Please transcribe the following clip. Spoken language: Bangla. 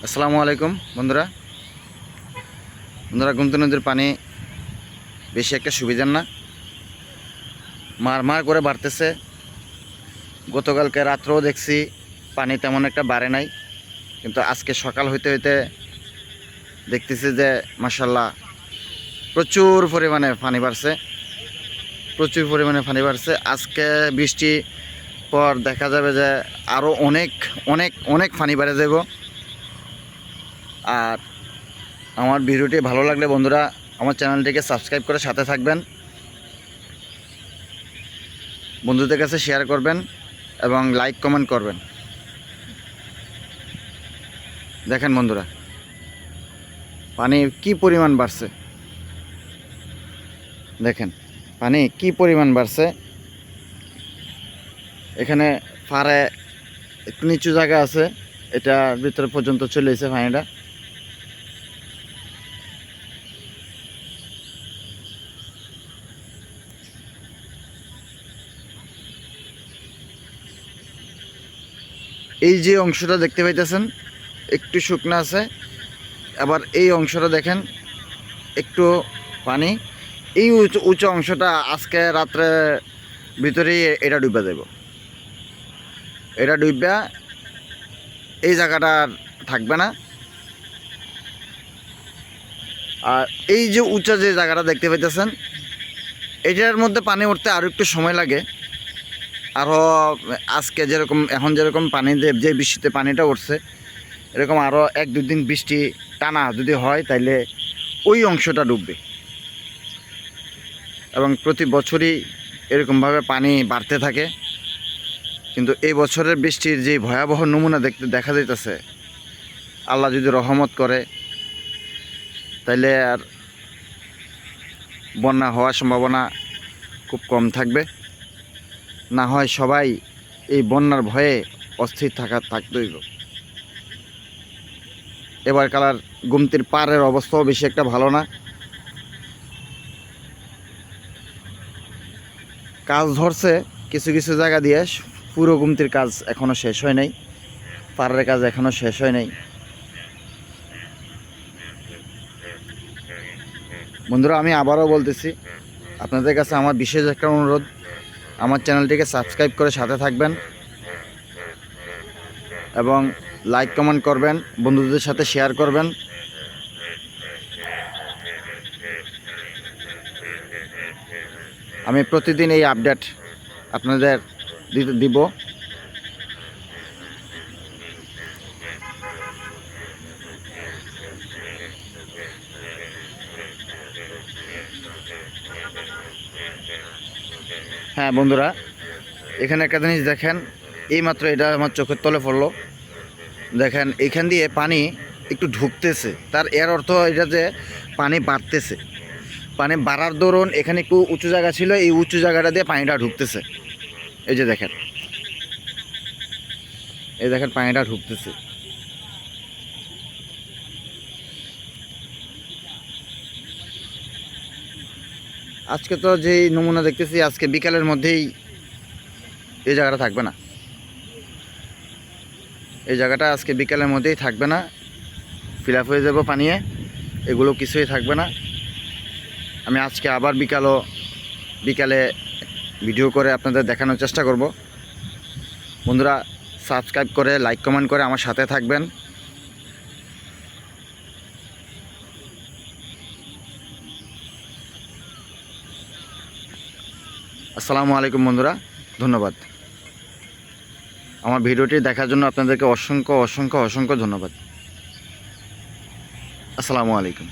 আসসালামু আলাইকুম বন্ধুরা। গোমতী নদীর পানি বেশি একটা সুবিধার না, মার করে বাড়তেছে। গতকালকে রাত্রেও দেখছি পানি তেমন একটা বাড়ে নাই, কিন্তু আজকে সকাল হইতে হইতে দেখতেছি যে মাশাআল্লাহ প্রচুর পরিমাণে পানি বাড়ছে। আজকে বৃষ্টি পর দেখা যাবে যে আরও অনেক অনেক অনেক পানি বেড়ে যাব। আর আমার ভিডিওটি ভালো লাগলে বন্ধুরা আমার চ্যানেলটিকে সাবস্ক্রাইব করে সাথে থাকবেন, বন্ধুদের কাছে শেয়ার করবেন এবং লাইক কমেন্ট করবেন। দেখেন বন্ধুরা পানি কি পরিমাণ বাড়ছে, দেখেন পানি কি পরিমাণ বাড়ছে। এখানে পাড়ে একটু নিচু জায়গা আছে, এটা ভিতরে পর্যন্ত চলে এসেছে পানিটা। এই যে অংশটা দেখতে পাইতেছেন একটু শুকনো আছে, আবার এই অংশটা দেখেন একটু পানি। এই উঁচু অংশটা আজকে রাত্রে ভিতরেই এটা ডুবে যাব। এটা ডুববা এই জায়গাটা আর থাকবে না। আর এই যে উঁচা যে জায়গাটা দেখতে পাইতেছেন এটার মধ্যে পানি উঠতে আরও একটু সময় লাগে। আরও আজকে এখন যেরকম পানি যে বৃষ্টিতে পানিটা উঠছে, এরকম আরও 1-2 দিন বৃষ্টি টানা যদি হয় তাইলে ওই অংশটা ডুববে। এবং প্রতি বছরই এরকমভাবে পানি বাড়তে থাকে, কিন্তু এই বছরের বৃষ্টির যে ভয়াবহ নমুনা দেখা যাইতেছে, আল্লাহ যদি রহমত করে তাইলে আর বন্যা হওয়ার সম্ভাবনা খুব কম থাকবে। না হয় সবাই এই বন্যার ভয়ে অস্থির থাকতে হইব। এবার কালার গোমতীর পাড়ের অবস্থাও বেশি একটা ভালো না। কাজ ধরছে কিছু কিছু জায়গা দিয়ে, পুরো গোমতীর কাজ এখনও শেষ হয় নাই, পাড়ের কাজ এখনও শেষ হয় নাই। বন্ধুরা আমি আবারও বলতেছি, আপনাদের কাছে আমার বিশেষ একটা অনুরোধ, আমার চ্যানেলটিকে সাবস্ক্রাইব করে সাথে থাকবেন এবং লাইক কমেন্ট করবেন, বন্ধুদের সাথে শেয়ার করবেন। আমি প্রতিদিন এই আপডেট আপনাদের দিব। হ্যাঁ বন্ধুরা, এখানে একটা জিনিস দেখেন, এইমাত্র এটা আমার চোখের তলে পড়লো। দেখেন এখান দিয়ে পানি একটু ঢুকতেছে, তার এর অর্থ এটা যে পানি বাড়তেছে। পানি বাড়ার দরুন এখানে একটু উঁচু জায়গা ছিল, এই উঁচু জায়গাটা দিয়ে পানিটা ঢুকতেছে। এই যে দেখেন, এই দেখেন পানিটা ঢুকতেছে। আজকে তো যেই নমুনা দেখতেছি, আজকে বিকালের মধ্যেই এই জায়গাটা থাকবে না, এই জায়গাটা আজকে বিকালের মধ্যেই থাকবে না, ফিল আপ হয়ে যাব পানিয়ে, এগুলো কিছুই থাকবে না। আমি আজকে আবার বিকালে ভিডিও করে আপনাদের দেখানোর চেষ্টা করব। বন্ধুরা সাবস্ক্রাইব করে লাইক কমেন্ট করে আমার সাথে থাকবেন। আসসালামু আলাইকুম বন্ধুরা, ধন্যবাদ। আমার ভিডিওটি দেখার জন্য আপনাদেরকে অসংখ্য অসংখ্য অসংখ্য ধন্যবাদ। আসসালামু আলাইকুম।